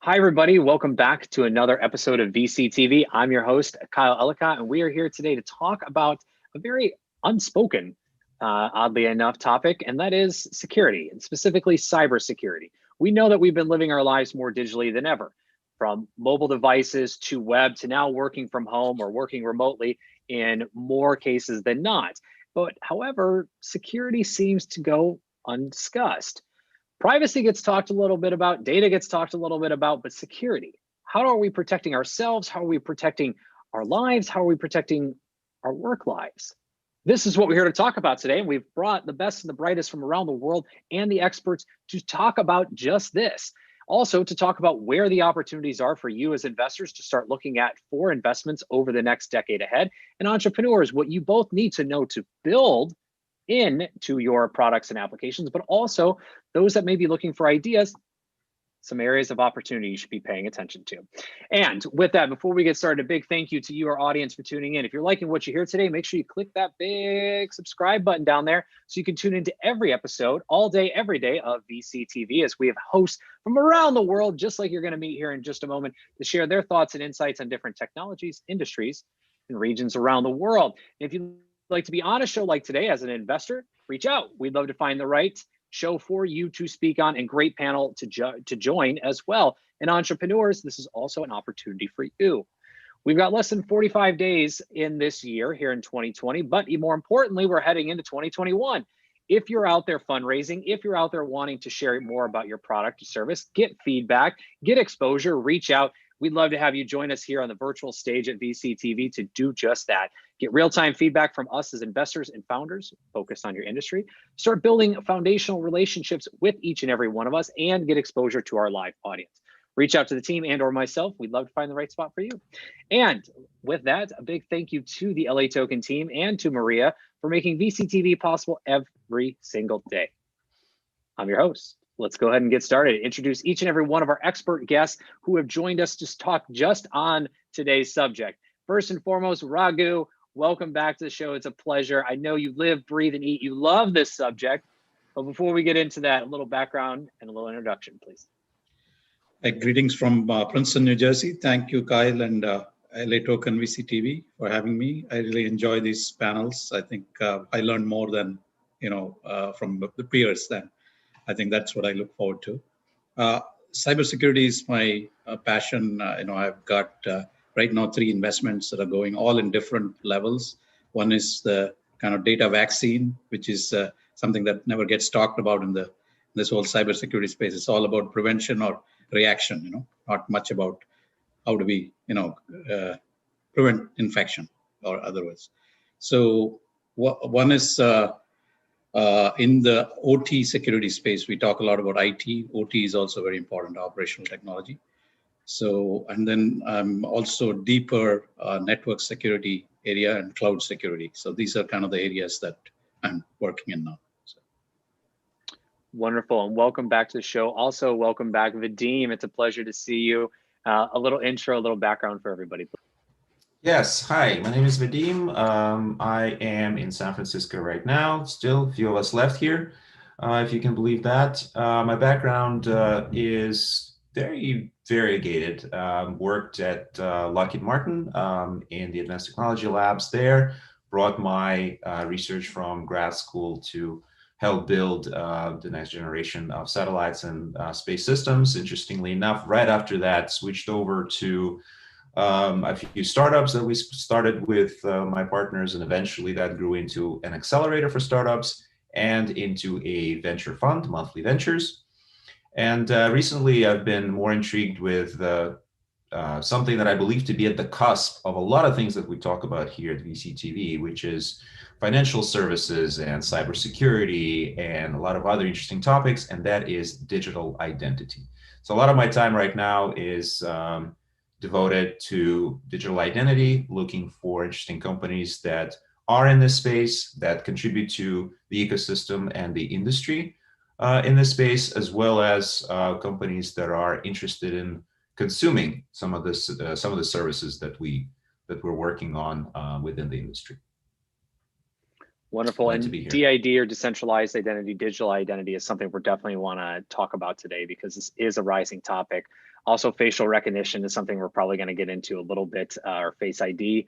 Hi, everybody. Welcome back to another episode of VCTV. I'm your host, Kyle Ellicott, and we are here today to talk about a very unspoken, oddly enough, topic, and that is security, and specifically cybersecurity. We know that we've been living our lives more digitally than ever, from mobile devices to web to now working from home or working remotely in more cases than not. But however, security seems to go undiscussed. Privacy gets talked a little bit about, data gets talked a little bit about, but security. How are we protecting ourselves? How are we protecting our lives? How are we protecting our work lives? This is what we're here to talk about today. And we've brought the best and the brightest from around the world and the experts to talk about just this. Also, to talk about where the opportunities are for you as investors to start looking at for investments over the next decade ahead, and entrepreneurs, what you both need to know to build into your products and applications, but also those that may be looking for ideas, some areas of opportunity you should be paying attention to. And with that, before we get started, a big thank you to you, our audience, for tuning in. If you're liking what you hear today, make sure you click that big subscribe button down there so you can tune into every episode all day, every day of VCTV, as we have hosts from around the world, just like you're going to meet here in just a moment, to share their thoughts and insights on different technologies, industries, and regions around the world. If you'd like to be on a show like today as an investor, reach out. We'd love to find the right show for you to speak on, and great panel to join as well. And entrepreneurs, this is also an opportunity for you. We've got less than 45 days in this year here in 2020, but more importantly, we're heading into 2021. If you're out there fundraising, if you're out there wanting to share more about your product or service, get feedback, get exposure, reach out. We'd love to have you join us here on the virtual stage at VCTV to do just that. Get real-time feedback from us as investors and founders focused on your industry. Start building foundational relationships with each and every one of us, and get exposure to our live audience. Reach out to the team and or myself. We'd love to find the right spot for you. And with that, a big thank you to the LA Token team and to Maria for making VCTV possible every single day. I'm your host. Let's go ahead and get started. Introduce each and every one of our expert guests who have joined us to talk just on today's subject. First and foremost, Raghu, welcome back to the show. It's a pleasure. I know you live, breathe, and eat. You love this subject. But before we get into that, a little background and a little introduction, please. Greetings from Princeton, New Jersey. Thank you, Kyle and LA Token VCTV for having me. I really enjoy these panels. I think I learned more than, from the peers then. I think that's what I look forward to. Cybersecurity is my passion. I've got right now 3 investments that are going all in different levels. One is the kind of data vaccine, which is something that never gets talked about in this whole cybersecurity space. It's all about prevention or reaction. Not much about how do we, prevent infection or otherwise. So one is in the OT security space. We talk a lot about IT. OT is also very important, operational technology. So, and then also deeper network security area and cloud security. So these are kind of the areas that I'm working in now. So. Wonderful, and welcome back to the show. Also, welcome back, Vadim. It's a pleasure to see you. A little intro, a little background for everybody, please. Yes, hi, my name is Vadim. I am in San Francisco right now. Still a few of us left here, if you can believe that. My background is very variegated. Worked at Lockheed Martin in the advanced technology labs there. Brought my research from grad school to help build the next generation of satellites and space systems. Interestingly enough, right after that, switched over to a few startups that we started with my partners, and eventually that grew into an accelerator for startups and into a venture fund, Monthly Ventures. And recently I've been more intrigued with something that I believe to be at the cusp of a lot of things that we talk about here at VCTV, which is financial services and cybersecurity and a lot of other interesting topics, and that is digital identity. So a lot of my time right now is devoted to digital identity, looking for interesting companies that are in this space, that contribute to the ecosystem and the industry in this space, as well as companies that are interested in consuming some of the services that we're working on within the industry. Wonderful. And DID, or decentralized identity, digital identity, is something we're definitely want to talk about today, because this is a rising topic. Also, facial recognition is something we're probably going to get into a little bit, or Face ID,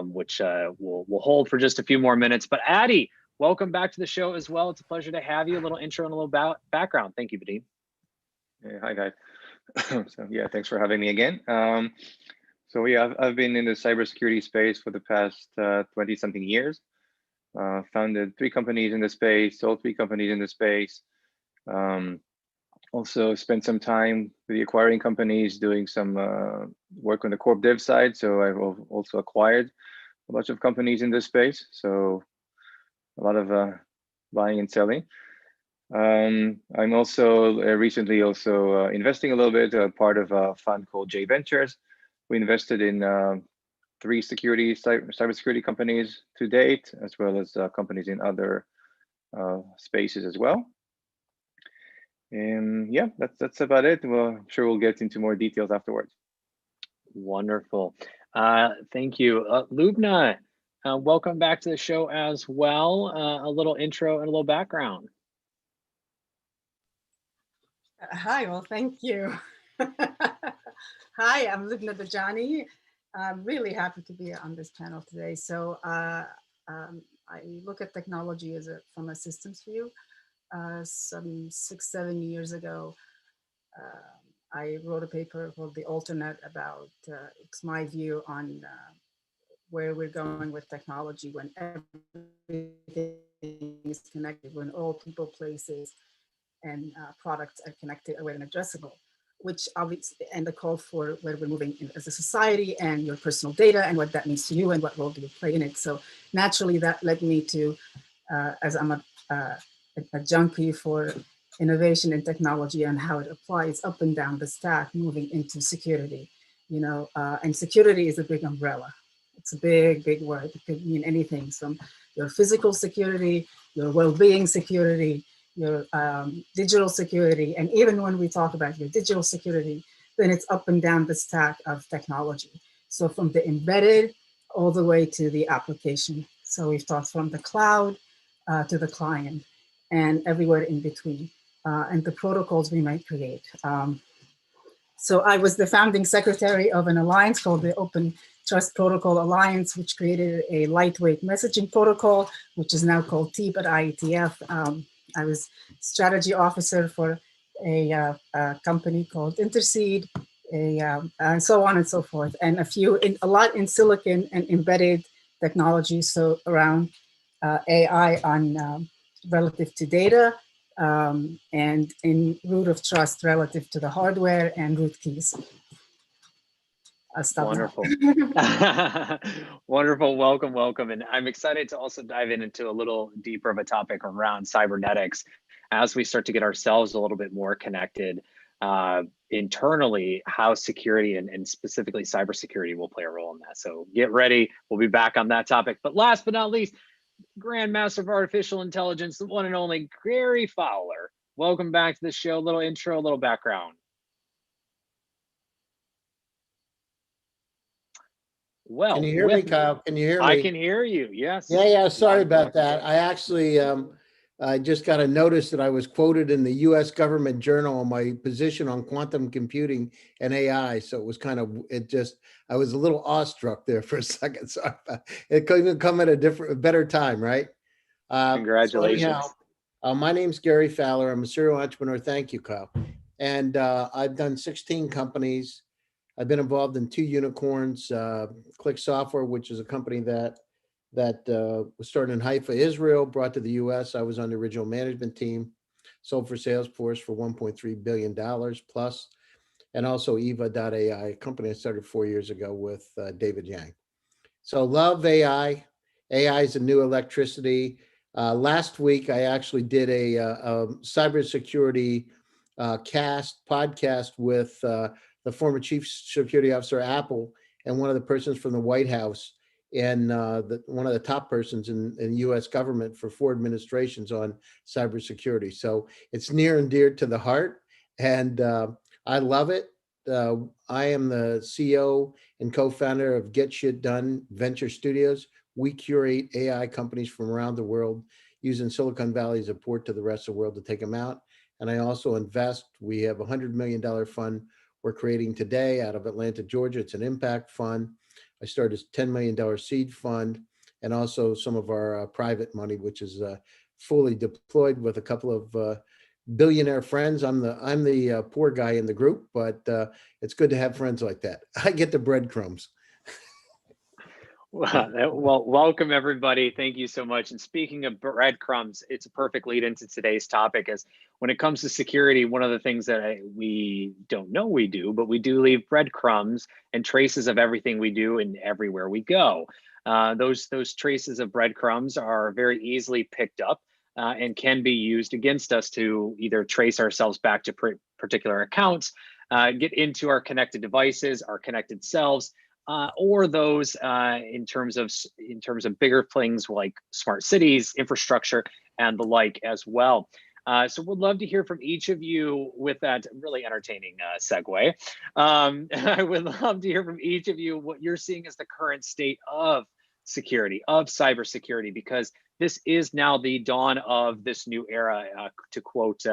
which we'll hold for just a few more minutes. But Addy, welcome back to the show as well. It's a pleasure to have you. A little intro and a little background. Thank you, Vadim. Hey, hi, guys. So yeah, thanks for having me again. So yeah, I've been in the cybersecurity space for the past 20-something years. Founded 3 companies in the space, sold 3 companies in the space. Also spent some time with the acquiring companies, doing some work on the corp dev side. So I've also acquired a bunch of companies in this space. So a lot of buying and selling. I'm also recently investing a little bit, part of a fund called GSD Ventures. We invested in 3 cybersecurity companies to date, as well as companies in other spaces as well. And yeah, that's about it. Well, I'm sure we'll get into more details afterwards. Wonderful. Thank you. Lubna, welcome back to the show as well. A little intro and a little background. Hi, well, thank you. Hi, I'm Lubna Dajani. I'm really happy to be on this panel today. So I look at technology from a systems view. Some 6-7 years ago, I wrote a paper called The Alternate about it's my view on where we're going with technology when everything is connected, when all people, places, and products are connected aware and addressable, which obviously, and the call for where we're moving in as a society and your personal data and what that means to you and what role do you play in it. So naturally that led me to, as I'm a junkie for innovation and technology and how it applies up and down the stack, moving into security, and security is a big umbrella. It's a big, big word. It could mean anything from your physical security, your well-being security, your digital security. And even when we talk about your digital security, then it's up and down the stack of technology. So from the embedded all the way to the application. So we've talked from the cloud to the client and everywhere in between, and the protocols we might create. So I was the founding secretary of an alliance called the Open Trust Protocol Alliance, which created a lightweight messaging protocol, which is now called TEEP at IETF. I was strategy officer for a company called Interseed, and so on and so forth, and a lot in silicon and embedded technology. So around AI on relative to data, and in root of trust relative to the hardware and root keys. Wonderful. Wonderful. Welcome. And I'm excited to also dive into a little deeper of a topic around cybernetics as we start to get ourselves a little bit more connected internally, how security and specifically cybersecurity will play a role in that. So get ready. We'll be back on that topic. But last but not least, Grandmaster of Artificial Intelligence, the one and only Gary Fowler. Welcome back to the show. A little intro, a little background. Well, can you hear me, Kyle? Can you hear me? I can hear you. Yes. Yeah. Sorry about that. I actually I just got a notice that I was quoted in the U.S. government journal on my position on quantum computing and AI. So it was I was a little awestruck there for a second. So it couldn't come at a better time, right? Congratulations. So anyhow, my name's Gary Fowler. I'm a serial entrepreneur. Thank you, Kyle. And I've done 16 companies. I've been involved in 2 unicorns, Click Software, which is a company that was started in Haifa, Israel, brought to the US. I was on the original management team, sold for Salesforce for $1.3 billion plus, and also Eva.ai, a company I started 4 years ago with David Yang. So love AI. AI is a new electricity. Last week, I actually did a cybersecurity podcast with the former chief security officer at Apple and one of the persons from the White House and one of the top persons in U.S. government for 4 administrations on cybersecurity. So it's near and dear to the heart, and I love it. I am the CEO and co-founder of Get Shit Done Venture Studios. We curate AI companies from around the world using Silicon Valley as a port to the rest of the world to take them out. And I also invest. We have a $100 million fund we're creating today out of Atlanta, Georgia. It's an impact fund. I started a $10 million seed fund, and also some of our private money, which is fully deployed with a couple of billionaire friends. I'm the poor guy in the group, but it's good to have friends like that. I get the breadcrumbs. Well, welcome everybody. Thank you so much. And speaking of breadcrumbs, it's a perfect lead into today's topic. As when it comes to security, one of the things that we don't know we do, but we do leave breadcrumbs and traces of everything we do and everywhere we go. Those traces of breadcrumbs are very easily picked up and can be used against us to either trace ourselves back to particular accounts, get into our connected devices, our connected selves, or those in terms of bigger things like smart cities, infrastructure, and the like as well. So we'd love to hear from each of you with that really entertaining segue. I would love to hear from each of you what you're seeing as the current state of security, of cybersecurity, because this is now the dawn of this new era. To quote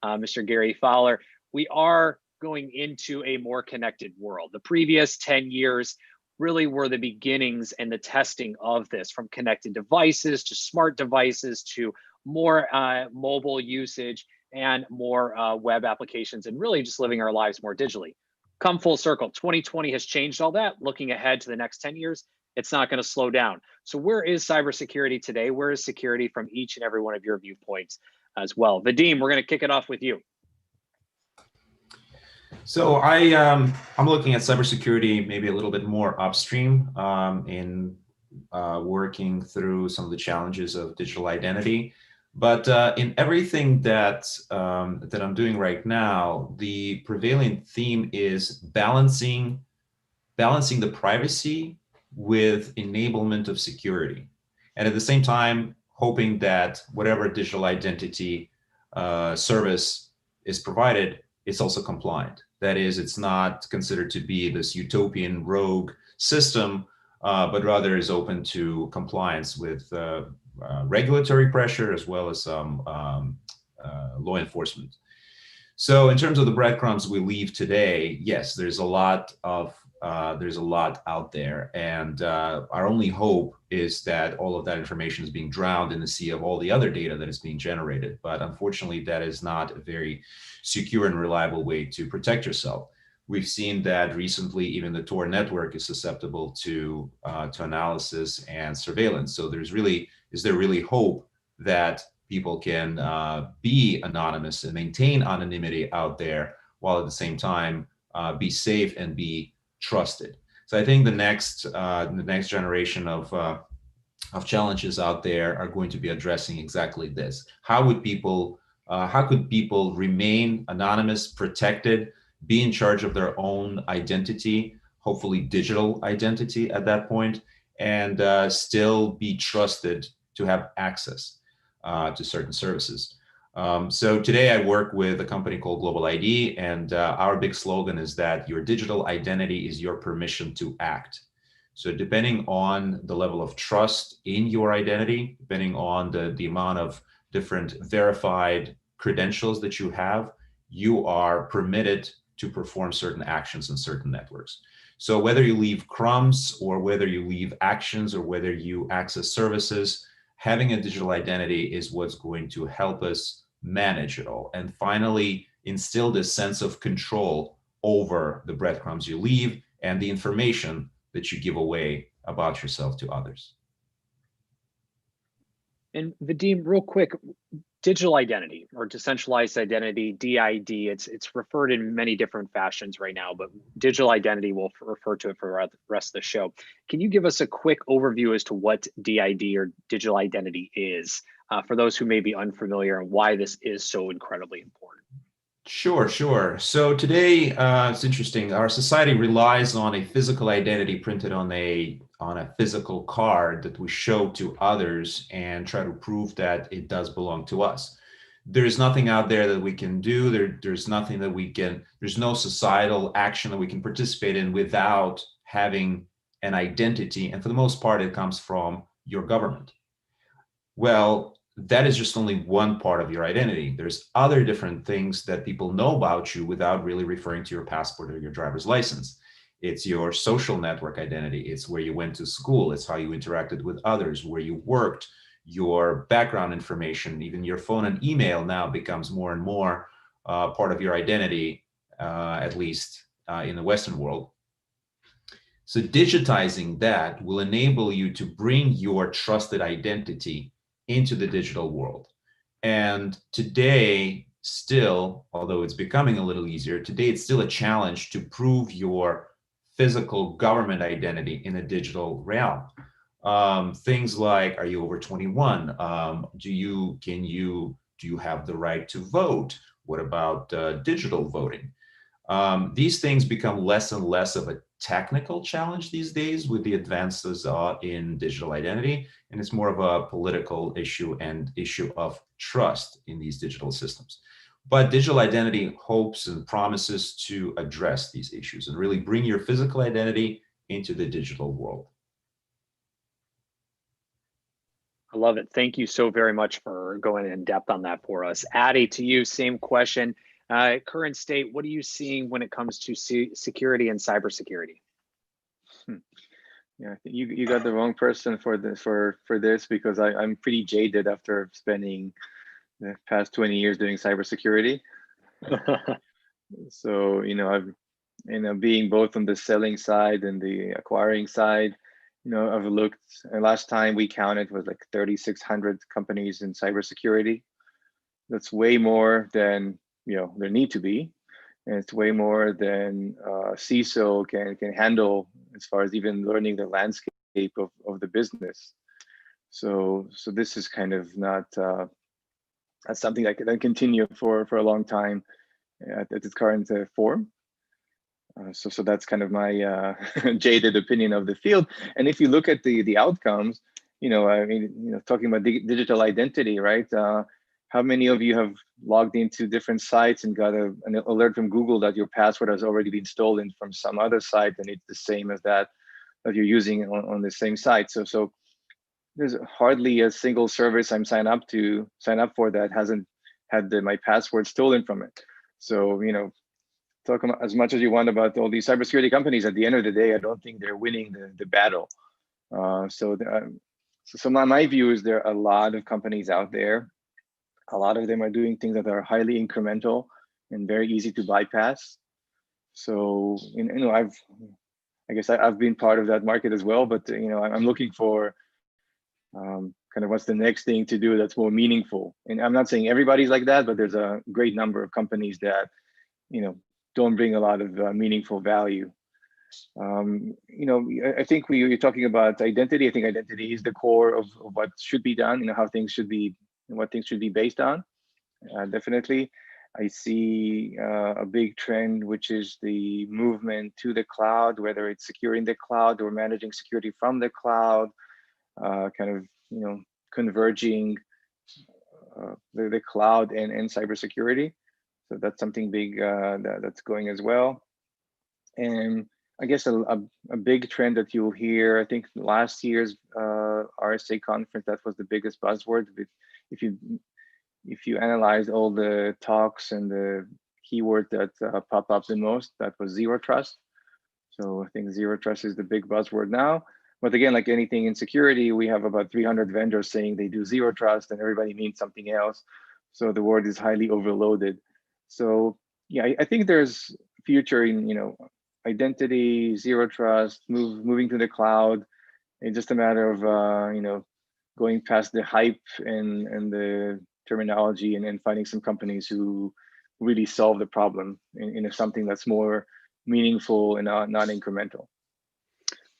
Mr. Gary Fowler, we are going into a more connected world. The previous 10 years really were the beginnings and the testing of this, from connected devices to smart devices to more mobile usage and more web applications, and really just living our lives more digitally. Come full circle, 2020 has changed all that. Looking ahead to the next 10 years, it's not going to slow down. So where is cybersecurity today? Where is security from each and every one of your viewpoints as well? Vadim, we're going to kick it off with you. So I'm looking at cybersecurity maybe a little bit more upstream in working through some of the challenges of digital identity. But in everything that I'm doing right now, the prevailing theme is balancing the privacy with enablement of security, and at the same time hoping that whatever digital identity service is provided, it's also compliant. That is, it's not considered to be this utopian rogue system, but rather is open to compliance with regulatory pressure as well as law enforcement. So in terms of the breadcrumbs we leave today, yes, there's a lot out there, and our only hope is that all of that information is being drowned in the sea of all the other data that is being generated. But unfortunately, that is not a very secure and reliable way to protect yourself. We've seen that recently, even the Tor network is susceptible to analysis and surveillance. So is there really hope that people can be anonymous and maintain anonymity out there while at the same time be safe and be trusted? So I think the next generation of challenges out there are going to be addressing exactly this. How could people remain anonymous, protected, be in charge of their own identity, hopefully digital identity at that point, and still be trusted to have access to certain services. So today I work with a company called Global ID, and our big slogan is that your digital identity is your permission to act. So depending on the level of trust in your identity, depending on the amount of different verified credentials that you have, you are permitted to perform certain actions in certain networks. So whether you leave crumbs or whether you leave actions or whether you access services, having a digital identity is what's going to help us manage it all. And finally, instill this sense of control over the breadcrumbs you leave and the information that you give away about yourself to others. And Vadim, real quick, digital identity or decentralized identity, DID, it's referred in many different fashions right now, but digital identity, we'll refer to it for the rest of the show. Can you give us a quick overview as to what DID or digital identity is for those who may be unfamiliar and why this is so incredibly important? Sure. So today, it's interesting. Our society relies on a physical identity printed on a physical card that we show to others and try to prove that it does belong to us. There's nothing out there that we can do. There's nothing that there's no societal action that we can participate in without having an identity. And for the most part, it comes from your government. Well, that is just only one part of your identity. There's other different things that people know about you without really referring to your passport or your driver's license. It's your social network identity. It's where you went to school. It's how you interacted with others, where you worked, your background information, even your phone and email now becomes more and more part of your identity, at least in the Western world. So digitizing that will enable you to bring your trusted identity into the digital world. And today, still, although it's becoming a little easier, today it's still a challenge to prove your physical government identity in a digital realm. Things like, are you over 21? Do you have the right to vote? What about digital voting? These things become less and less of a technical challenge these days with the advances in digital identity, and it's more of a political issue and issue of trust in these digital systems. But digital identity hopes and promises to address these issues and really bring your physical identity into the digital world. I love it. Thank you so very much for going in depth on that for us. Addy, to you, same question. Current state, what are you seeing when it comes to security and cybersecurity? Yeah, I think you got the wrong person for this because I'm pretty jaded after spending the past 20 years doing cybersecurity. So I've being both on the selling side and the acquiring side, I've looked. And last time we counted was like 3,600 companies in cybersecurity. That's way more than there need to be, and it's way more than CISO can handle as far as even learning the landscape of the business. So this is kind of not that's something that can continue for a long time at its current form. So that's kind of my jaded opinion of the field. And if you look at the outcomes, talking about digital identity, right? How many of you have logged into different sites and got an alert from Google that your password has already been stolen from some other site, and it's the same as that you're using on the same site? So there's hardly a single service I'm sign up for that hasn't had my password stolen from it. So talk as much as you want about all these cybersecurity companies. At the end of the day, I don't think they're winning the battle. So my view is there are a lot of companies out there. A lot of them are doing things that are highly incremental and very easy to bypass. So I guess I've been part of that market as well. But I'm looking for kind of what's the next thing to do that's more meaningful. And I'm not saying everybody's like that, but there's a great number of companies that don't bring a lot of meaningful value. I think you're talking about identity. I think identity is the core of what should be done, how things should be and what things should be based on. Definitely. I see a big trend, which is the movement to the cloud, whether it's securing the cloud or managing security from the cloud, kind of, converging the cloud and cybersecurity. So that's something big that's going as well. And I guess a big trend that you'll hear, I think last year's RSA conference, that was the biggest buzzword. If you analyze all the talks and the keywords that pop up the most, that was zero trust. So I think zero trust is the big buzzword now. But again, like anything in security, we have about 300 vendors saying they do zero trust, and everybody means something else. So the word is highly overloaded. So yeah, I think there's future in identity, zero trust, moving to the cloud. It's just a matter of going past the hype and the terminology and finding some companies who really solve the problem in something that's more meaningful and not incremental.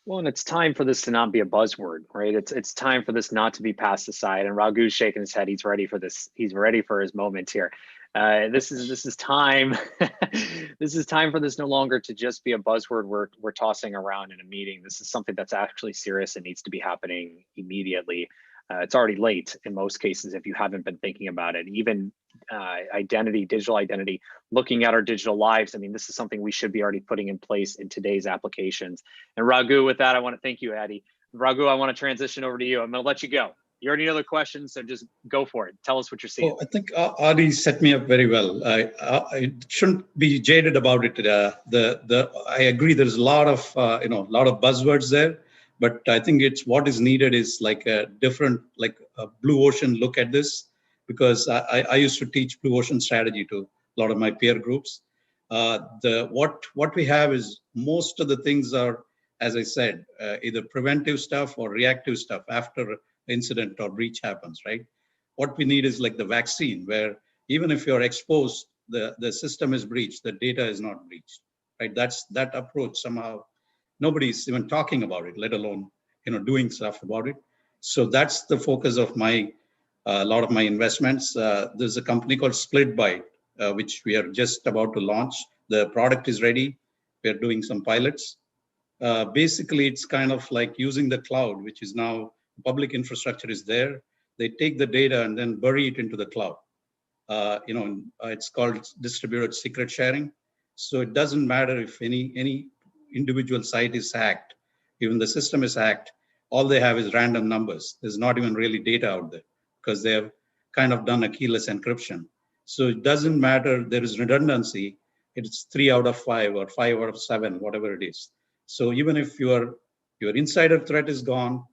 Well, and it's time for this to not be a buzzword, right? It's time for this not to be passed aside. And Raghu's shaking his head. He's ready for this. He's ready for his moment here. This is time. This is time for this no longer to just be a buzzword we're tossing around in a meeting. This is something that's actually serious and needs to be happening immediately. It's already late in most cases if you haven't been thinking about it. Even identity, digital identity, looking at our digital lives. I mean, this is something we should be already putting in place in today's applications. And Raghu, with that, I want to thank you, Addy. Raghu, I want to transition over to you. I'm going to let you go. You already know the question, so just go for it. Tell us what you're seeing. Oh, I think Adi set me up very well. I shouldn't be jaded about it. I agree. There's a lot of lot of buzzwords there, but I think it's what is needed is like a different, like a blue ocean look at this, because I used to teach blue ocean strategy to a lot of my peer groups. What we have is most of the things are, as I said, either preventive stuff or reactive stuff after incident or breach happens, right? What we need is like the vaccine, where even if you're exposed, the system is breached, the data is not breached, right? That's that approach. Somehow nobody's even talking about it, let alone doing stuff about it. So that's the focus of my a lot of my investments. There's a company called Splitbyte, which we are just about to launch. The product is ready. We're doing some pilots. Basically, it's kind of like using the cloud, which is now public infrastructure is there. They take the data and then bury it into the cloud. It's called distributed secret sharing. So it doesn't matter if any individual site is hacked, even the system is hacked, all they have is random numbers. There's not even really data out there because they have kind of done a keyless encryption. So it doesn't matter, there is redundancy. It's 3 out of 5 or 5 out of 7, whatever it is. So even if your insider threat is gone,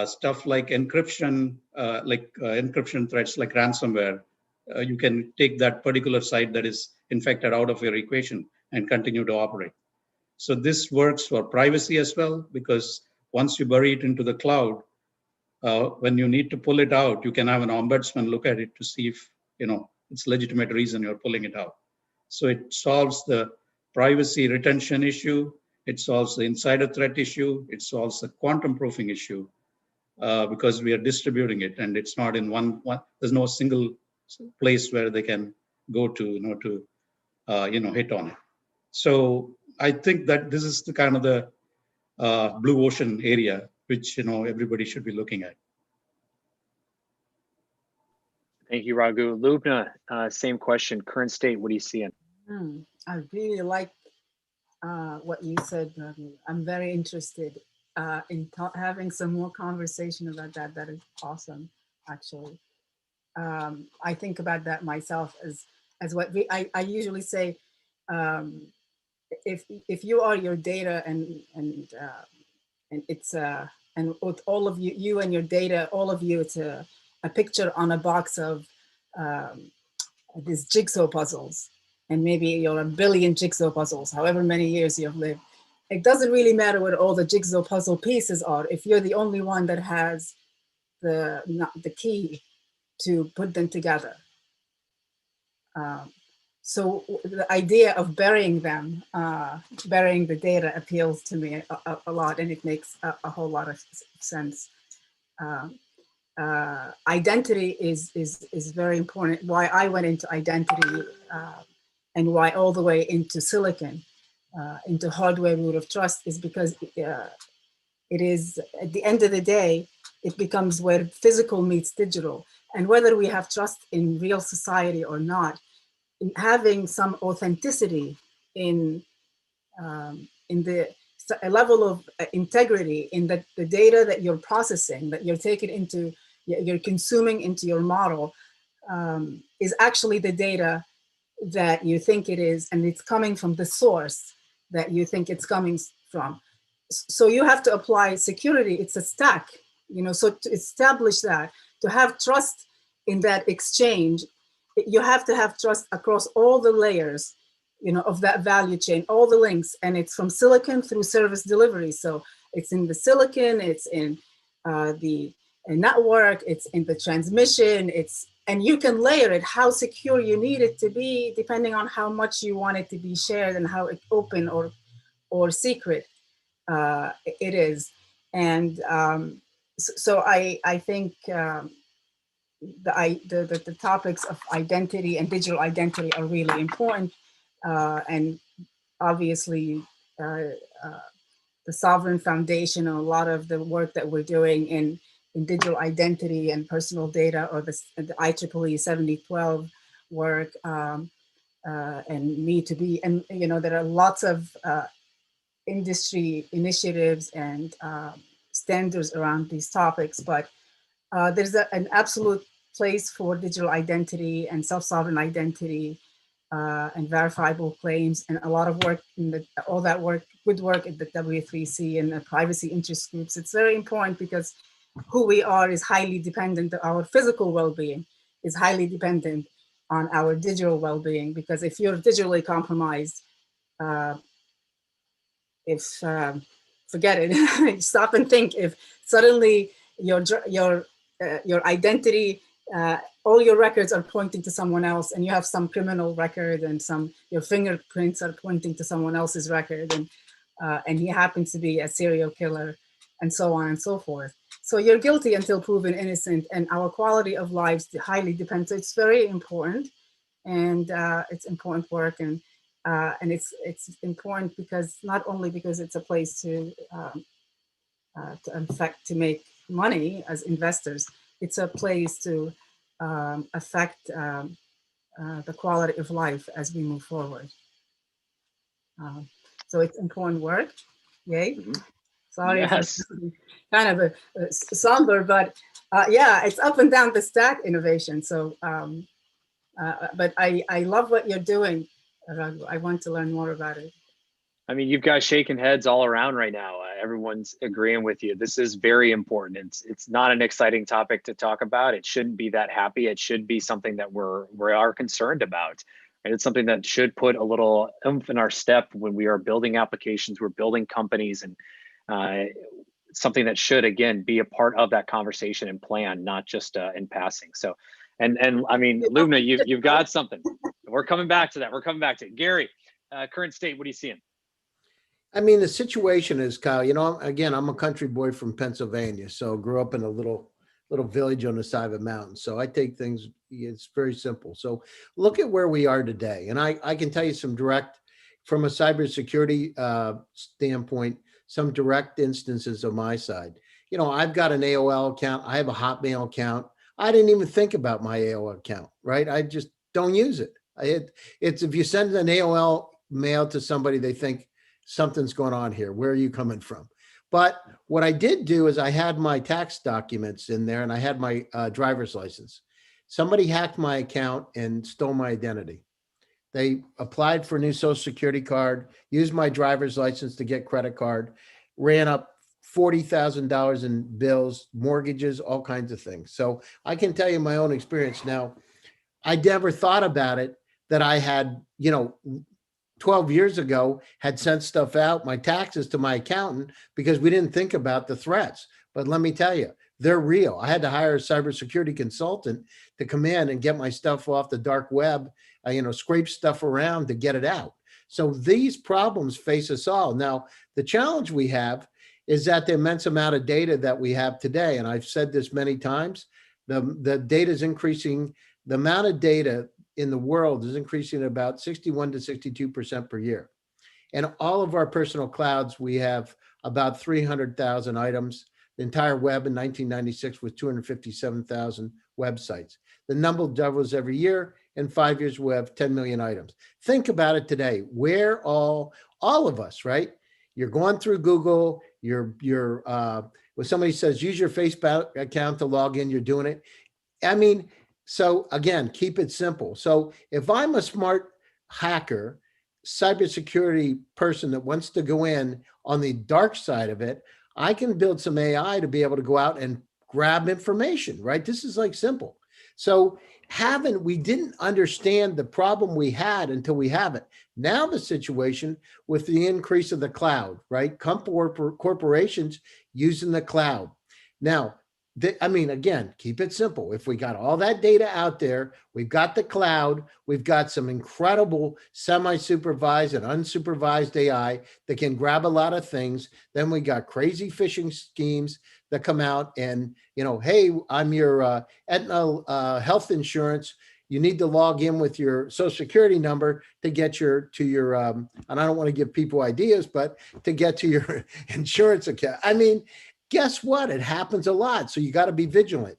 stuff like encryption, encryption threats like ransomware, you can take that particular site that is infected out of your equation and continue to operate. So this works for privacy as well, because once you bury it into the cloud, when you need to pull it out, you can have an ombudsman look at it to see if it's legitimate reason you're pulling it out. So it solves the privacy retention issue. It solves the insider threat issue. It solves the quantum proofing issue. Because we are distributing it and it's not in one. There's no single place where they can go to hit on it. So I think that this is the kind of the blue ocean area which everybody should be looking at. Thank you, Raghu. Lubna, same question. Current state, what are you seeing? I really like what you said, Raghu. I'm very interested in having some more conversation about that. That is awesome, actually. I think about that myself as what I usually say. If you are your data and it's and with all of you and your data, all of you, it's a picture on a box of these jigsaw puzzles, and maybe you're a billion jigsaw puzzles, however many years you've lived. It doesn't really matter what all the jigsaw puzzle pieces are if you're the only one that has the key to put them together. So the idea of burying them, burying the data appeals to me a lot, and it makes a whole lot of sense. Identity is very important. Why I went into identity and why all the way into silicon, into hardware root of trust, is because it is, at the end of the day, it becomes where physical meets digital. And whether we have trust in real society or not, in having some authenticity in the a level of integrity in the data that you're processing, that you're taking into, you're consuming into your model, is actually the data that you think it is, and it's coming from the source that you think it's coming from. So you have to apply security. It's a stack, so to establish that, to have trust in that exchange, you have to have trust across all the layers, of that value chain, all the links, and it's from silicon through service delivery. So it's in the silicon, it's in the network, it's in the transmission, and you can layer it how secure you need it to be, depending on how much you want it to be shared and how open or secret it is. And so I think the topics of identity and digital identity are really important. And obviously, the Sovereign Foundation and a lot of the work that we're doing in digital identity and personal data, or the IEEE 7012 work, and Me2Be, and there are lots of industry initiatives and standards around these topics. But there's an absolute place for digital identity and self-sovereign identity and verifiable claims, and a lot of work in all that work, good work at the W3C and the privacy interest groups. It's very important because who we are is highly dependent, our physical well-being is highly dependent on our digital well-being, because if you're digitally compromised, forget it. Stop and think. If suddenly your identity, all your records are pointing to someone else, and you have some criminal record, and your fingerprints are pointing to someone else's record, and he happens to be a serial killer, and so on and so forth. So you're guilty until proven innocent, and our quality of lives highly depends. So it's very important, and it's important work, and it's important because not only because it's a place to in fact to make money as investors, it's a place to affect the quality of life as we move forward. So it's important work. Yay. Sorry, yes. for kind of a somber, but yeah, it's up and down the stack innovation. So, but I love what you're doing. I want to learn more about it. I mean, you've got shaking heads all around right now. Everyone's agreeing with you. This is very important. It's not an exciting topic to talk about. It shouldn't be that happy. It should be something that we are concerned about. And it's something that should put a little oomph in our step when we are building applications, we're building companies, and something that should, again, be a part of that conversation and plan, not just in passing. So, and I mean, Lubna, you've got something. We're coming back to that. We're coming back to it. Gary, current state, what are you seeing? I mean, the situation is, Kyle, you know, again, I'm a country boy from Pennsylvania, so grew up in a little village on the side of a mountain. So I take things, it's very simple. So look at where we are today. And I can tell you some direct, from a cybersecurity standpoint, some direct instances on my side. You know, I've got an AOL account. I have a Hotmail account. I didn't even think about my AOL account, right? I just don't use it. It's if you send an AOL mail to somebody, they think something's going on here. Where are you coming from? But what I did do is I had my tax documents in there, and I had my driver's license. Somebody hacked my account and stole my identity. They applied for a new Social Security card, used my driver's license to get credit card, ran up $40,000 in bills, mortgages, all kinds of things. So I can tell you my own experience. Now, I never thought about it that I had, you know, 12 years ago had sent stuff out, my taxes, to my accountant because we didn't think about the threats. But let me tell you, they're real. I had to hire a cybersecurity consultant to come in and get my stuff off the dark web, you know, scrape stuff around to get it out. So these problems face us all. Now, the challenge we have is that the immense amount of data that we have today, and I've said this many times, the data is increasing. The amount of data in the world is increasing at about 61 to 62% per year. And all of our personal clouds, we have about 300,000 items. The entire web in 1996 was 257,000 websites. The number doubles every year. In 5 years, we'll have 10 million items. Think about it today. Where all of us, right? You're going through Google, when somebody says, use your Facebook account to log in, you're doing it. I mean, so again, keep it simple. So if I'm a smart hacker, cybersecurity person that wants to go in on the dark side of it, I can build some AI to be able to go out and grab information, right? This is like simple. So we didn't understand the problem we had until we have it. Now the situation with the increase of the cloud, right? Corporations using the cloud. Now, I mean, again, keep it simple. If we got all that data out there, we've got the cloud, we've got some incredible semi-supervised and unsupervised AI that can grab a lot of things. Then we got crazy phishing schemes that come out and, you know, hey, I'm your Aetna health insurance. You need to log in with your Social Security number to get and I don't want to give people ideas, but to get to your insurance account. I mean, guess what? It happens a lot. So you got to be vigilant.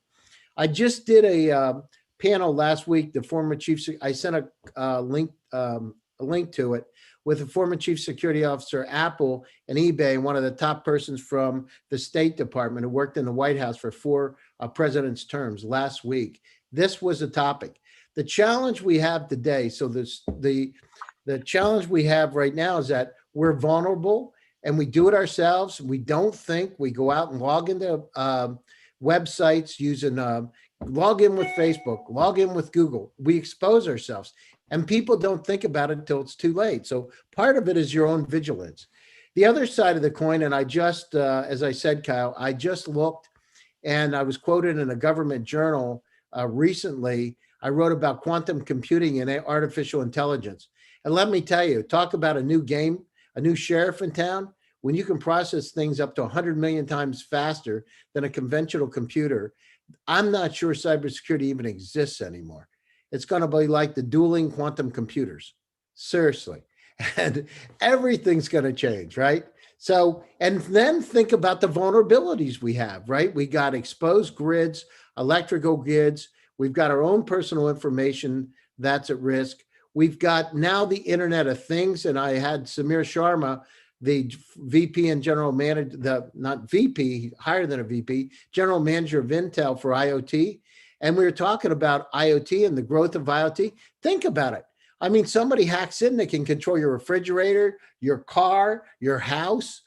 I just did a panel last week. The former chief, I sent a link to it with the former chief security officer, at Apple and eBay, and one of the top persons from the State Department who worked in the White House for 4 president's terms last week. This was a topic. The challenge we have today, so the challenge we have right now is that we're vulnerable and we do it ourselves. We don't think. We go out and log into websites using, log in with Facebook, log in with Google. We expose ourselves and people don't think about it until it's too late. So part of it is your own vigilance. The other side of the coin, and I just, as I said, Kyle, I just looked and I was quoted in a government journal recently. I wrote about quantum computing and artificial intelligence. And let me tell you, talk about a new game, a new sheriff in town. When you can process things up to 100 million times faster than a conventional computer, I'm not sure cybersecurity even exists anymore. It's going to be like the dueling quantum computers, seriously. And everything's going to change, right? So, and then think about the vulnerabilities we have, right? We got exposed grids, electrical grids. We've got our own personal information that's at risk. We've got now the Internet of Things. And I had Samir Sharma, the VP and general manager, not VP, higher than a VP, general manager of Intel for IoT. And we were talking about IoT and the growth of IoT. Think about it. I mean, somebody hacks in, they can control your refrigerator, your car, your house,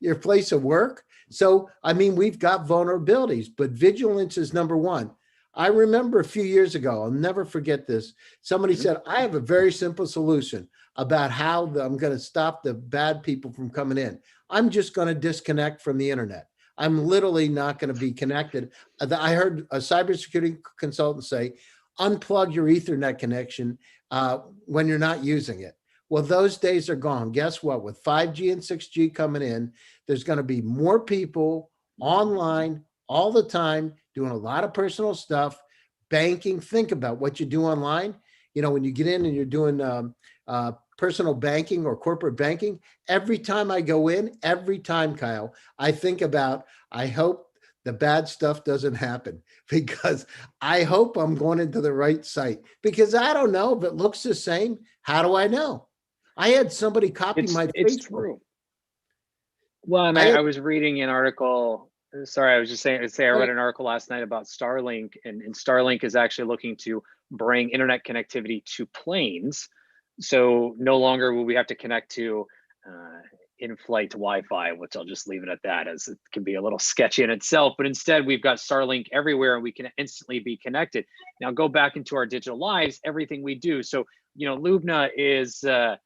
your place of work. So, I mean, we've got vulnerabilities, but vigilance is number one. I remember a few years ago, I'll never forget this. Somebody said, I have a very simple solution about how I'm going to stop the bad people from coming in. I'm just going to disconnect from the internet. I'm literally not going to be connected. I heard a cybersecurity consultant say, unplug your Ethernet connection when you're not using it. Well, those days are gone. Guess what? With 5G and 6G coming in, there's going to be more people online all the time doing a lot of personal stuff, banking. Think about what you do online. You know, when you get in and you're doing personal banking or corporate banking, every time I go in, every time, Kyle, I think about, I hope the bad stuff doesn't happen, because I hope I'm going into the right site, because I don't know if it looks the same. How do I know? I had somebody copy my Facebook. It's true. Well, and I was reading an article. Sorry, I was just saying, I read an article last night about Starlink, and Starlink is actually looking to bring internet connectivity to planes. So no longer will we have to connect to in-flight Wi-Fi, which I'll just leave it at that, as it can be a little sketchy in itself. But instead, we've got Starlink everywhere, and we can instantly be connected. Now, go back into our digital lives, everything we do. So, you know, Lubna is a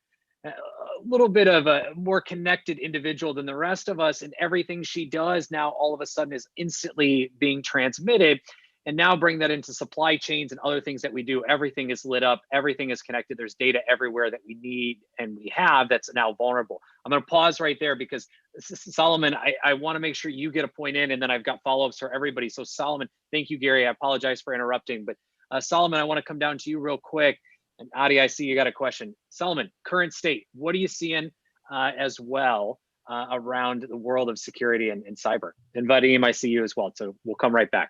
little bit of a more connected individual than the rest of us, and everything she does now all of a sudden is instantly being transmitted. And now bring that into supply chains and other things that we do. Everything is lit up, everything is connected. There's data everywhere that we need and we have that's now vulnerable. I'm going to pause right there because Solomon, I want to make sure you get a point in, and then I've got follow-ups for everybody. So Solomon, thank you, Gary. I apologize for interrupting, but Solomon, I want to come down to you real quick. And Adi, I see you got a question. Solomon, current state, what are you seeing as well around the world of security and cyber? And Vadim, I see you as well. So we'll come right back.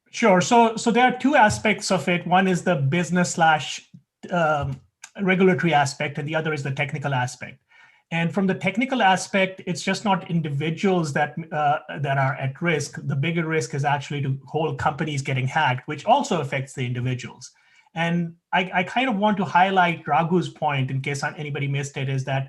Sure. So there are two aspects of it. One is the business / regulatory aspect, and the other is the technical aspect. And from the technical aspect, it's just not individuals that are at risk. The bigger risk is actually to whole companies getting hacked, which also affects the individuals. And I kind of want to highlight Raghu's point, in case anybody missed it, is that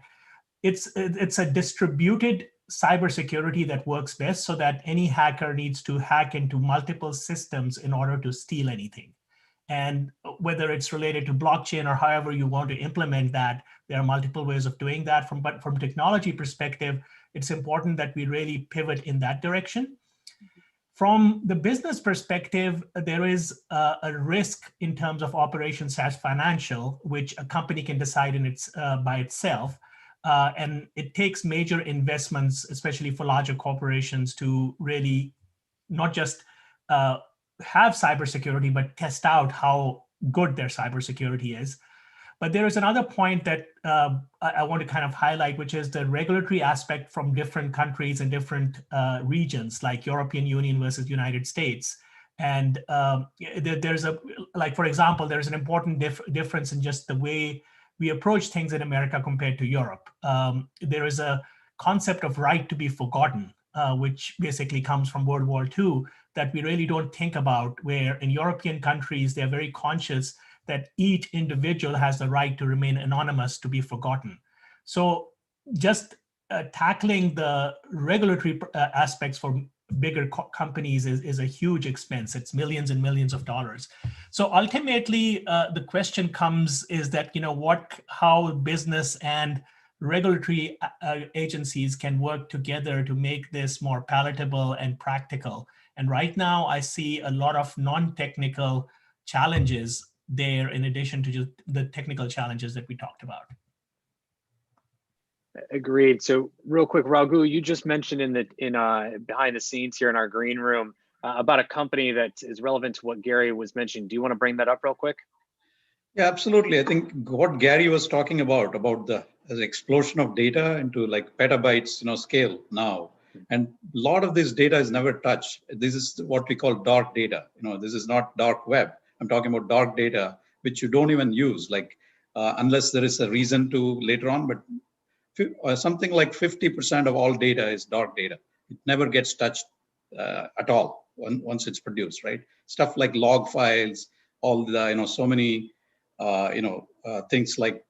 it's a distributed cybersecurity that works best, so that any hacker needs to hack into multiple systems in order to steal anything. And whether it's related to blockchain or however you want to implement that, there are multiple ways of doing that. But from technology perspective, it's important that we really pivot in that direction. From the business perspective, there is a risk in terms of operations / financial, which a company can decide by itself. And it takes major investments, especially for larger corporations, to really not just have cybersecurity, but test out how good their cybersecurity is. But there is another point that I want to kind of highlight, which is the regulatory aspect from different countries and different regions, like European Union versus United States. And there's for example, there's an important difference in just the way we approach things in America compared to Europe. There is a concept of right to be forgotten. which basically comes from World War II, that we really don't think about, where in European countries, they're very conscious that each individual has the right to remain anonymous, to be forgotten. So just tackling the regulatory aspects for bigger companies is a huge expense. It's millions and millions of dollars. So ultimately, the question comes is that, how business and regulatory agencies can work together to make this more palatable and practical. And right now, I see a lot of non-technical challenges there, in addition to just the technical challenges that we talked about. Agreed. So real quick, Raghu, you just mentioned in behind the scenes here in our green room about a company that is relevant to what Gary was mentioning. Do you want to bring that up real quick? Yeah, absolutely. I think what Gary was talking about the explosion of data into like petabytes, scale now. And a lot of this data is never touched. This is what we call dark data. This is not dark web. I'm talking about dark data, which you don't even use, unless there is a reason to later on. But something like 50% of all data is dark data. It never gets touched at all once it's produced, right? Stuff like log files, all the, so many, things like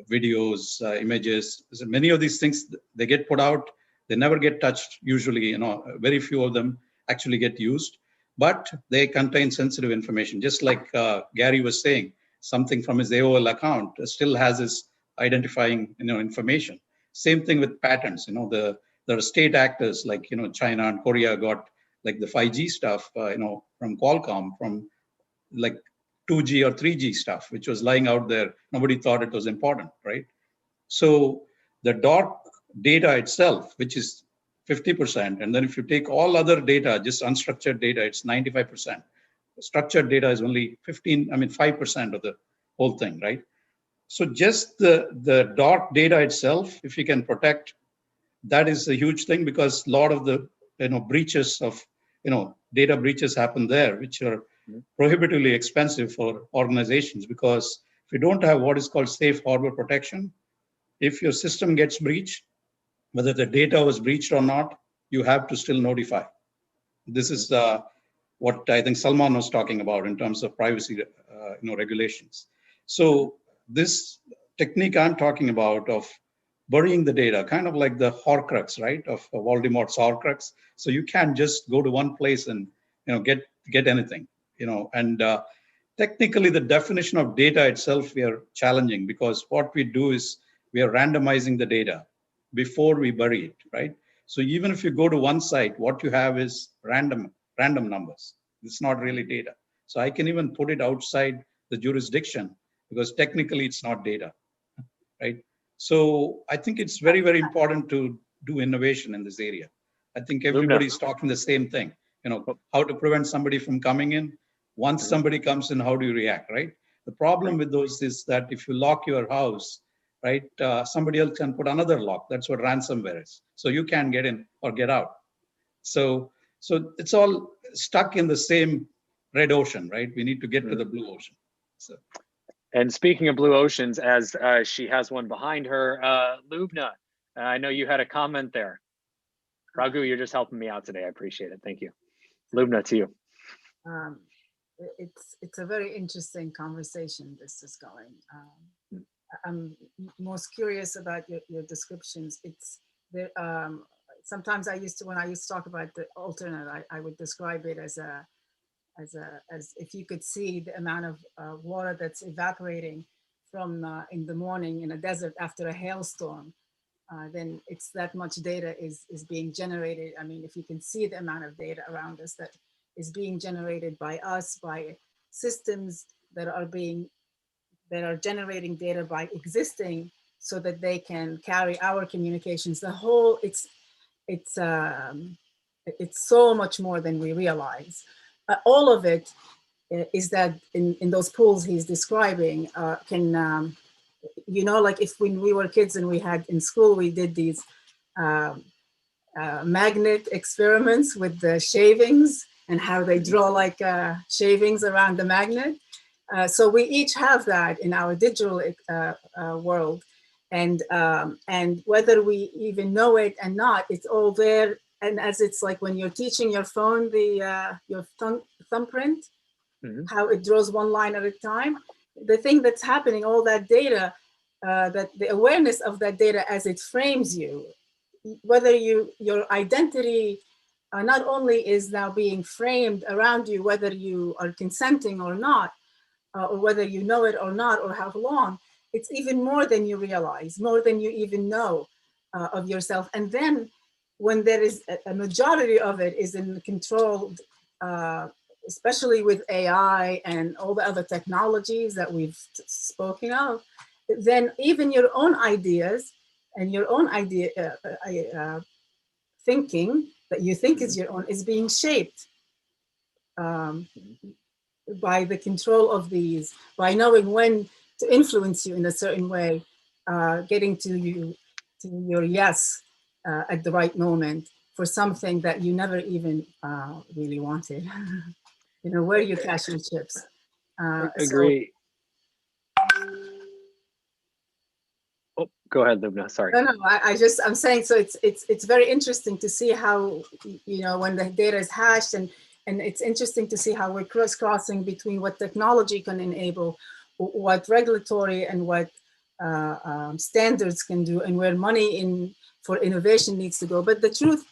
videos, images. So many of these things, they get put out, they never get touched usually, very few of them actually get used, but they contain sensitive information. Just like Gary was saying, something from his AOL account still has his identifying, information. Same thing with patents. There are state actors like, China and Korea got like the 5G stuff, from Qualcomm, from like 2G or 3G stuff, which was lying out there. Nobody thought it was important, right? So the dark data itself, which is 50%, and then if you take all other data, just unstructured data, it's 95%. Structured data is only 5% of the whole thing, right? So just the dark data itself, if you can protect, that is a huge thing, because a lot of the breaches of data breaches happen there, which are prohibitively expensive for organizations, because if you don't have what is called safe harbor protection, if your system gets breached, whether the data was breached or not, you have to still notify. This is what I think Salman was talking about in terms of privacy regulations. So this technique I'm talking about of burying the data, kind of like the Horcrux, right, of Voldemort's Horcrux. So you can't just go to one place and get anything, and technically the definition of data itself we are challenging, because what we do is we are randomizing the data before we bury it, right? So even if you go to one site, what you have is random numbers. It's not really data. So I can even put it outside the jurisdiction, because technically it's not data, right? So I think it's very, very important to do innovation in this area. I think everybody's talking the same thing, how to prevent somebody from coming in. Once somebody comes in, how do you react, right? The problem with those is that if you lock your house, right, somebody else can put another lock. That's what ransomware is. So you can't get in or get out. So it's all stuck in the same red ocean, right? We need to get to the blue ocean. So. And speaking of blue oceans, as she has one behind her, Lubna, I know you had a comment there. Raghu, you're just helping me out today. I appreciate it. Thank you. Lubna, to you. It's a very interesting conversation this is going. I'm most curious about your descriptions. It's there. Sometimes when I used to talk about the alternate, I would describe it as if you could see the amount of water that's evaporating from in the morning in a desert after a hailstorm, then it's that much data is being generated. I mean, if you can see the amount of data around us that is being generated by us, by systems that are generating data by existing, so that they can carry our communications. The whole, it's so much more than we realize. All of it is that in those pools he's describing can, like if when we were kids and we had in school, we did these magnet experiments with the shavings and how they draw like shavings around the magnet. So we each have that in our digital world, and whether we even know it or not, it's all there and as it's like when you're teaching your phone your thumbprint, how it draws one line at a time. The thing that's happening, all that data, that the awareness of that data as it frames you, whether your identity not only is now being framed around you, whether you are consenting or not, or whether you know it or not, or how long, it's even more than you realize, more than you even know of yourself. And then when there is a majority of it is in controlled, especially with AI and all the other technologies that we've spoken of, then even your own ideas and your own thinking that you think is your own is being shaped by the control of these, by knowing when to influence you in a certain way, getting to your yes at the right moment for something that you never even really wanted. You know, where you cash your chips. Agree. Oh, go ahead, Lubna. Sorry. No, I'm saying, so it's very interesting to see how, you know, when the data is hashed, and it's interesting to see how we're crossing between what technology can enable, what regulatory and what standards can do, and where money for innovation needs to go. But the truth,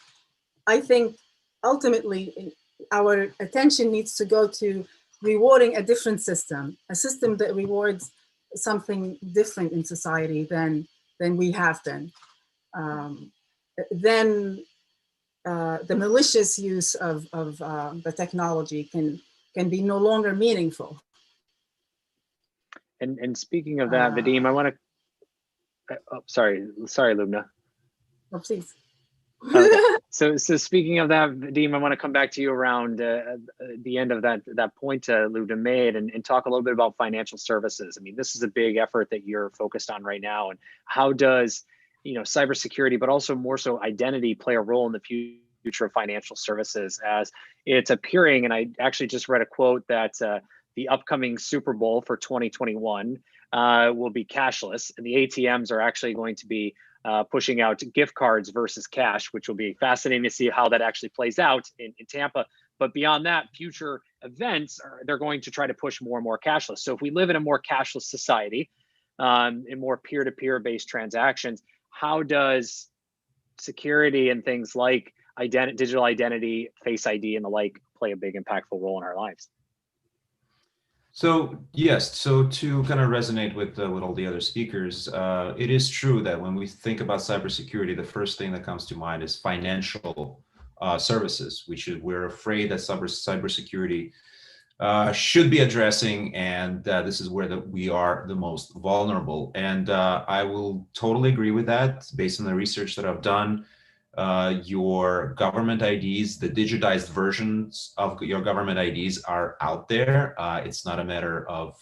I think, ultimately, our attention needs to go to rewarding a different system, a system that rewards something different in society than we have been. Then the malicious use of the technology can be no longer meaningful. And speaking of that, Vadim, I want to. Oh, sorry, Lubna. Oh, please. Okay. So speaking of that, Vadim, I want to come back to you around the end of that point Lubna made, and talk a little bit about financial services. I mean, this is a big effort that you're focused on right now, and how does, you know, cybersecurity, but also more so identity, play a role in the future of financial services as it's appearing? And I actually just read a quote that the upcoming Super Bowl for 2021 will be cashless, and the ATMs are actually going to be pushing out gift cards versus cash, which will be fascinating to see how that actually plays out in Tampa. But beyond that, future events, they're going to try to push more and more cashless. So if we live in a more cashless society, in more peer-to-peer based transactions, how does security and things like digital identity, Face ID, and the like play a big impactful role in our lives? So yes, so to kind of resonate with all the other speakers, it is true that when we think about cybersecurity, the first thing that comes to mind is financial services, which we're afraid that cybersecurity should be addressing, and this is where we are the most vulnerable. And I will totally agree with that. Based on the research that I've done, your government IDs, the digitized versions of your government IDs are out there. It's not a matter of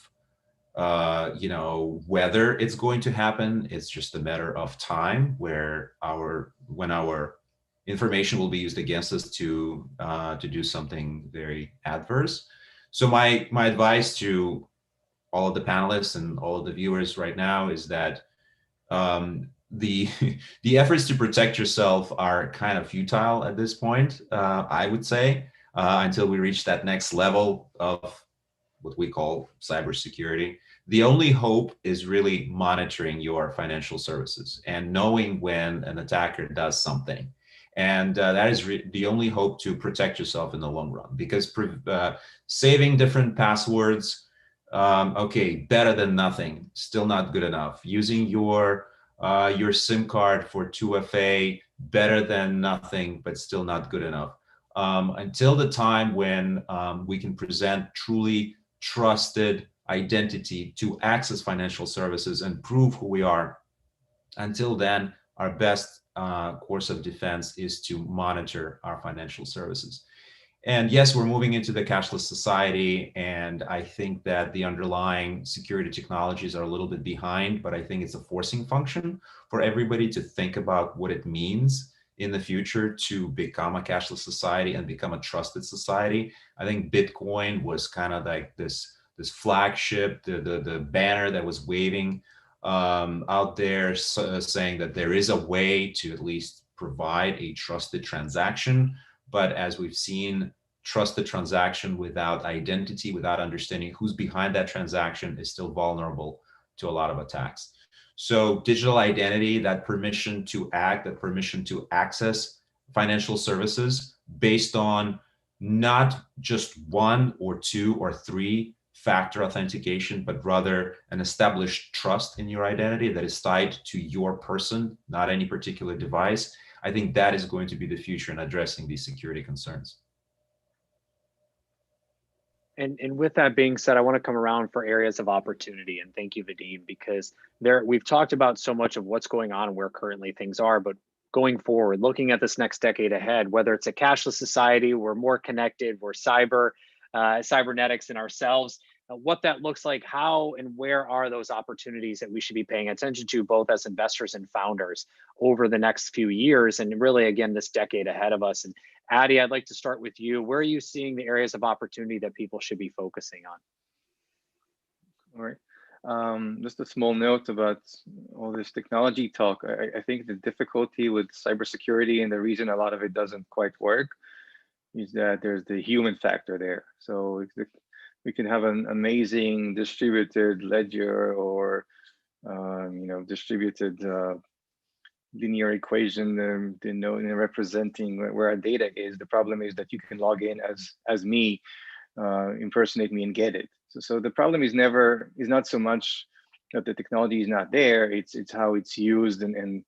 you know, whether it's going to happen. It's just a matter of time when our information will be used against us to do something very adverse. So my advice to all of the panelists and all of the viewers right now is that the efforts to protect yourself are kind of futile at this point, I would say, until we reach that next level of what we call cybersecurity. The only hope is really monitoring your financial services and knowing when an attacker does something. And that is the only hope to protect yourself in the long run, because saving different passwords, okay, better than nothing, still not good enough. Using your SIM card for 2FA, better than nothing, but still not good enough. Until the time when we can present truly trusted identity to access financial services and prove who we are, until then, our best course of defense is to monitor our financial services. And yes, we're moving into the cashless society, and I think that the underlying security technologies are a little bit behind, but I think it's a forcing function for everybody to think about what it means in the future to become a cashless society and become a trusted society. I think Bitcoin was kind of like this flagship, the banner that was waving out there, saying that there is a way to at least provide a trusted transaction. But as we've seen, trusted transaction without identity, without understanding who's behind that transaction, is still vulnerable to a lot of attacks. So digital identity, that permission to act, that permission to access financial services based on not just one or two or three factor authentication, but rather an established trust in your identity that is tied to your person, not any particular device. I think that is going to be the future in addressing these security concerns. And with that being said, I want to come around for areas of opportunity. And thank you, Vadim, because we've talked about so much of what's going on and where currently things are, but going forward, looking at this next decade ahead, whether it's a cashless society, we're more connected, we're cybernetics in ourselves, what that looks like, how and where are those opportunities that we should be paying attention to, both as investors and founders over the next few years, and really, again, this decade ahead of us. And Adi, I'd like to start with you. Where are you seeing the areas of opportunity that people should be focusing on? All right. Just a small note about all this technology talk. I think the difficulty with cybersecurity, and the reason a lot of it doesn't quite work, is that there's the human factor there. So we can have an amazing distributed ledger or distributed linear equation, representing where our data is. The problem is that you can log in as me, impersonate me, and get it. So the problem is not so much that the technology is not there. It's how it's used, and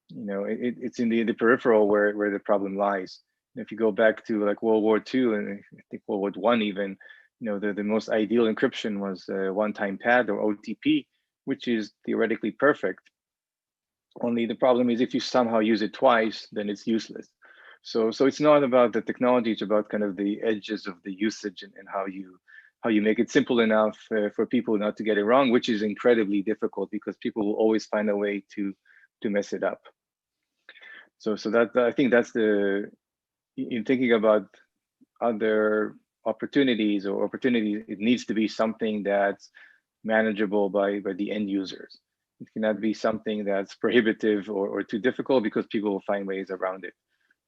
it's in the peripheral where the problem lies. If you go back to like World War II, and I think World War I even, the most ideal encryption was one-time pad or OTP, which is theoretically perfect. Only the problem is if you somehow use it twice, then it's useless. So it's not about the technology, it's about kind of the edges of the usage and how you make it simple enough for people not to get it wrong, which is incredibly difficult because people will always find a way to mess it up. So that, I think that's in thinking about other opportunities, it needs to be something that's manageable by the end users. It cannot be something that's prohibitive or too difficult, because people will find ways around it.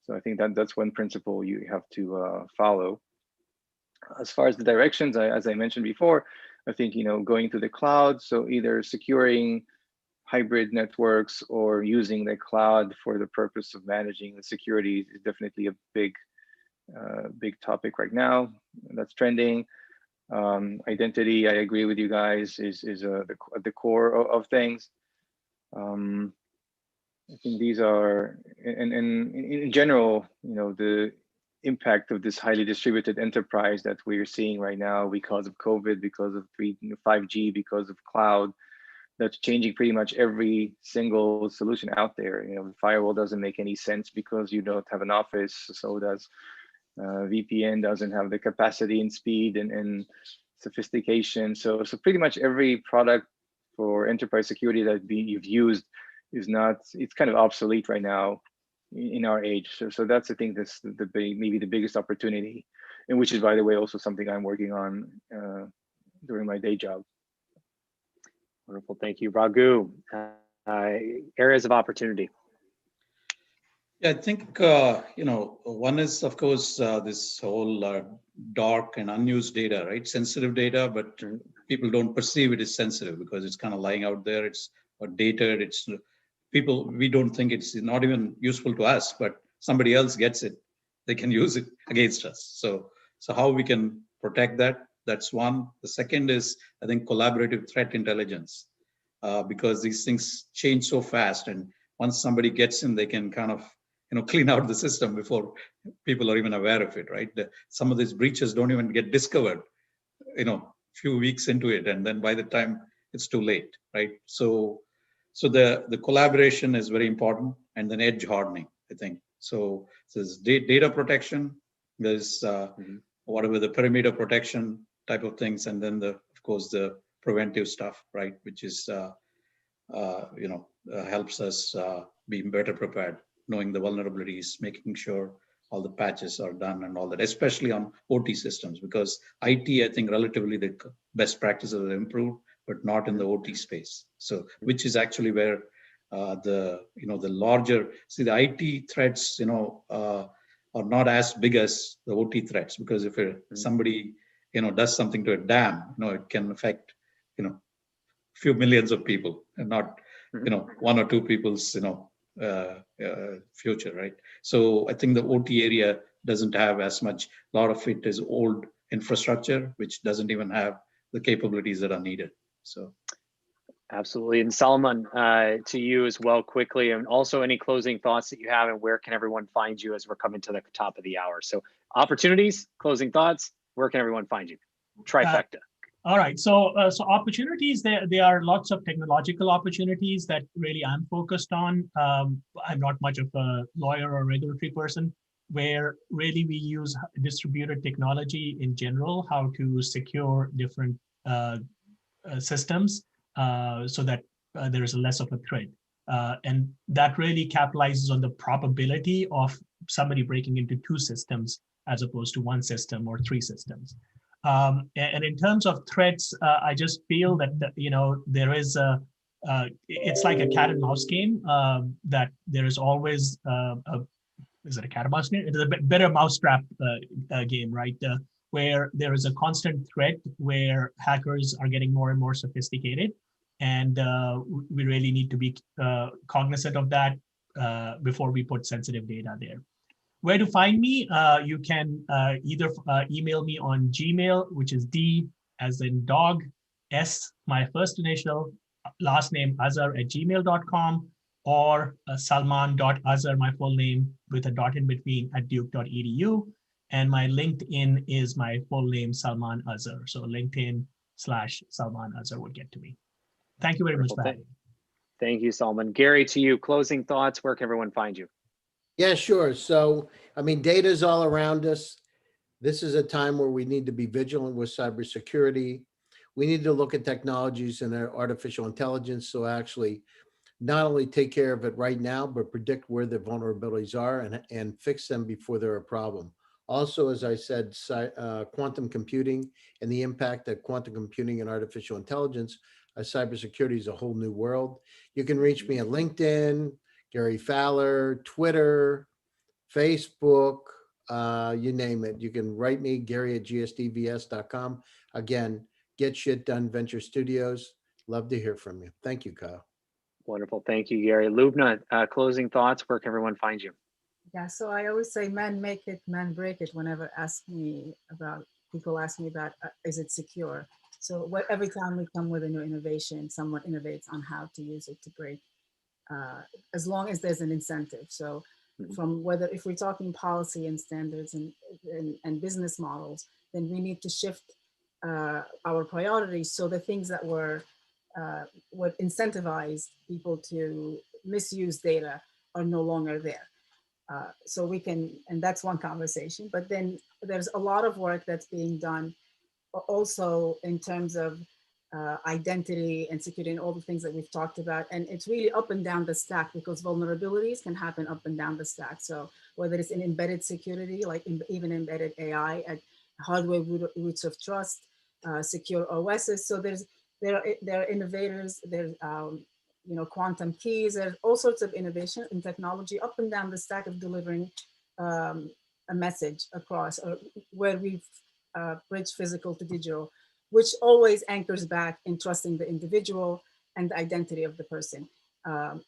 So I think that's one principle you have to follow. As far as the directions, as I mentioned before, I think going to the cloud, so either securing hybrid networks or using the cloud for the purpose of managing the security is definitely a big topic right now. That's trending. Identity, I agree with you guys, is the core of things. I think these are, and in general, the impact of this highly distributed enterprise that we're seeing right now because of COVID, because of 5G, because of cloud, that's changing pretty much every single solution out there. The firewall doesn't make any sense because you don't have an office. So does VPN doesn't have the capacity and speed and sophistication. So pretty much every product for enterprise security that you've used it's kind of obsolete right now in our age. So that's, I think, that's maybe the biggest opportunity, and which is, by the way, also something I'm working on during my day job. Wonderful, thank you. Raghu, areas of opportunity. Yeah, I think, one is, of course, this whole dark and unused data, right? Sensitive data, but people don't perceive it as sensitive because it's kind of lying out there. It's dated. We don't think it's not even useful to us, but somebody else gets it. They can use it against us. So how we can protect that? That's one. The second is, I think, collaborative threat intelligence, because these things change so fast, and once somebody gets in, they can kind of clean out the system before people are even aware of it, right? Some of these breaches don't even get discovered, few weeks into it, and then by the time it's too late, right? So the collaboration is very important, and then edge hardening, I think. So there's data protection, there's whatever the perimeter protection type of things, and then of course the preventive stuff, right? Which is helps us be better prepared, knowing the vulnerabilities, making sure all the patches are done and all that, especially on OT systems, because IT, I think, relatively the best practices are improved, but not in the OT space. So, which is actually where the larger, see, the IT threats, are not as big as the OT threats, because if somebody, does something to a dam, it can affect, few millions of people, and not, one or two people's, future, right? So I think the OT area doesn't have as much. A lot of it is old infrastructure, which doesn't even have the capabilities that are needed. So. Absolutely. And Salman, to you as well, quickly, and also any closing thoughts that you have, and where can everyone find you as we're coming to the top of the hour? So opportunities, closing thoughts, where can everyone find you? Trifecta. All right. So opportunities, there are lots of technological opportunities that really I'm focused on. I'm not much of a lawyer or regulatory person, where really we use distributed technology in general, how to secure different systems so that there is less of a threat. And that really capitalizes on the probability of somebody breaking into two systems as opposed to one system or three systems. And in terms of threats, I just feel that, there is it's like a cat and mouse game, that there is always is it a cat and mouse game? It is a better mousetrap game, right? Where there is a constant threat, where hackers are getting more and more sophisticated. And we really need to be cognizant of that before we put sensitive data there. Where to find me? You can either email me on Gmail, which is D as in dog, S, my first initial, last name, azhar@gmail.com, or salman.azhar, my full name, with a dot in between, @duke.edu. And my LinkedIn is my full name, Salman Azhar. So LinkedIn/Salman Azhar would get to me. Thank you very much for having me. Thank you, Salman. Gary, to you, closing thoughts, where can everyone find you? Yeah, sure. So, data is all around us. This is a time where we need to be vigilant with cybersecurity. We need to look at technologies and their artificial intelligence. So actually not only take care of it right now, but predict where the vulnerabilities are and fix them before they're a problem. Also, as I said, quantum computing and the impact that quantum computing and artificial intelligence, cybersecurity is a whole new world. You can reach me at LinkedIn, Gary Fowler, Twitter, Facebook, you name it. You can write me, Gary@gsdvs.com. Again, Get Shit Done Venture Studios. Love to hear from you. Thank you, Kyle. Wonderful. Thank you, Gary. Lubna, closing thoughts, where can everyone find you? Yeah, so I always say man make it, man break it whenever people ask me about is it secure? So every time we come with a new innovation, someone innovates on how to use it to break, as long as there's an incentive. So from if we're talking policy and standards and business models, then we need to shift our priorities. So the things that would incentivize people to misuse data are no longer there. So we can, and that's one conversation, but then there's a lot of work that's being done also in terms of identity and security and all the things that we've talked about. And it's really up and down the stack, because vulnerabilities can happen up and down the stack. So whether it's in embedded security, like even embedded AI, at hardware roots of trust, secure OSs. So there are innovators, there's quantum keys, there's all sorts of innovation in technology up and down the stack of delivering a message across, or where we've bridged physical to digital, which always anchors back in trusting the individual and the identity of the person, to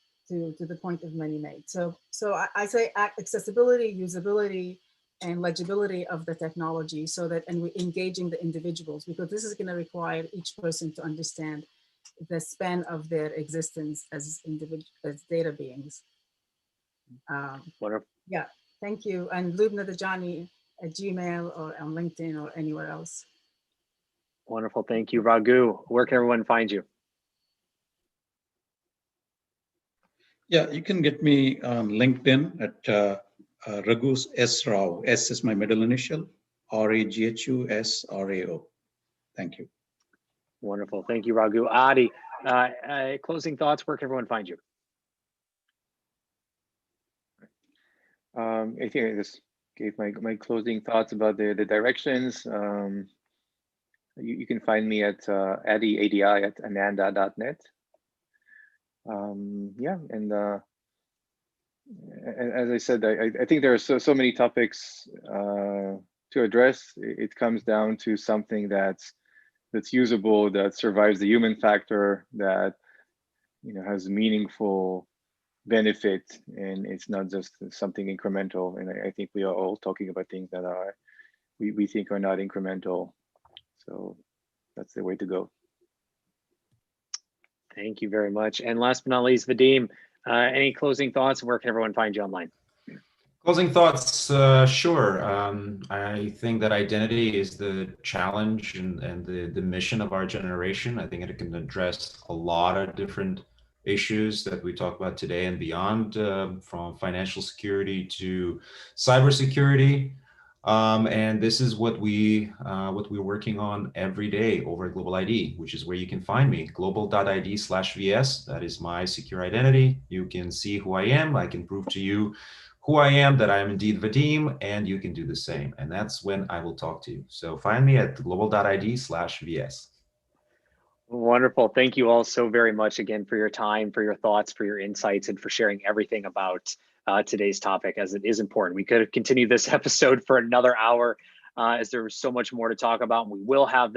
the point of many made. So I say accessibility, usability, and legibility of the technology, so that, and we're engaging the individuals, because this is going to require each person to understand the span of their existence as data beings. Wonderful. Yeah, thank you. And Lubna Dajani at Gmail or on LinkedIn or anywhere else. Wonderful. Thank you. Raghu, where can everyone find you? Yeah, you can get me on LinkedIn at Raghu's S. Rao. S is my middle initial, RAGHUSRAO. Thank you. Wonderful. Thank you, Raghu. Adi, closing thoughts, where can everyone find you? I think I just gave my closing thoughts about the directions. You can find me at ADI at ananda.net. Yeah, and as I said, I think there are so many topics to address. It comes down to something that's usable, that survives the human factor, that has meaningful benefit, and it's not just something incremental. And I think we are all talking about things that we think are not incremental. So that's the way to go. Thank you very much. And last but not least, Vadim, any closing thoughts? Where can everyone find you online? Closing thoughts, sure. I think that identity is the challenge and the mission of our generation. I think it can address a lot of different issues that we talk about today and beyond, from financial security to cybersecurity. And this is what we're working on every day over at Global ID, which is where you can find me, global.id/VS. That is my secure identity. You can see who I am. I can prove to you who I am, that I am indeed Vadim, and you can do the same. And that's when I will talk to you. So find me at global.id/VS. Wonderful. Thank you all so very much again for your time, for your thoughts, for your insights, and for sharing everything about today's topic, as it is important. We could have continued this episode for another hour, as there was so much more to talk about. And we will have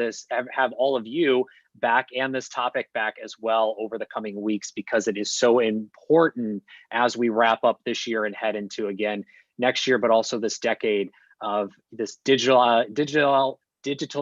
all of you back and this topic back as well over the coming weeks, because it is so important as we wrap up this year and head into, again, next year, but also this decade of this digital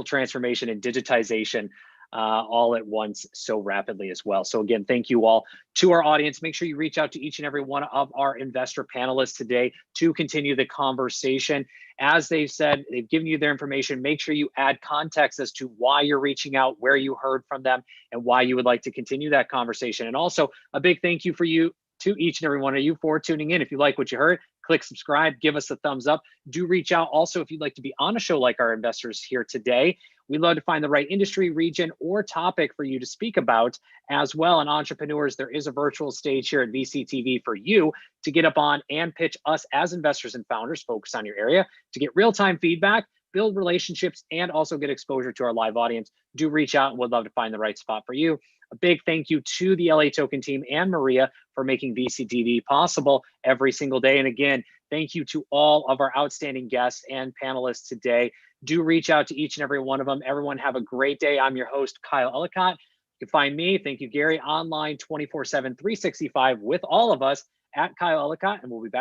transformation and digitization all at once so rapidly as well. So again, thank you all. To our audience, make sure you reach out to each and every one of our investor panelists today to continue the conversation. As they've said, they've given you their information. Make sure you add context as to why you're reaching out, where you heard from them, and why you would like to continue that conversation. And also a big thank you to each and every one of you for tuning in. If you like what you heard, click subscribe, give us a thumbs up. Do reach out also if you'd like to be on a show like our investors here today. We'd love to find the right industry, region, or topic for you to speak about as well. And entrepreneurs, there is a virtual stage here at VCTV for you to get up on and pitch us as investors and founders focused on your area, to get real-time feedback, build relationships, and also get exposure to our live audience. Do reach out, and we'd love to find the right spot for you. A big thank you to the LA Token team and Maria for making VCTV possible every single day. And again, thank you to all of our outstanding guests and panelists today. Do reach out to each and every one of them. Everyone have a great day. I'm your host, Kyle Ellicott. You can find me, thank you, Gary, online 24/7, 365 with all of us at Kyle Ellicott, and we'll be back.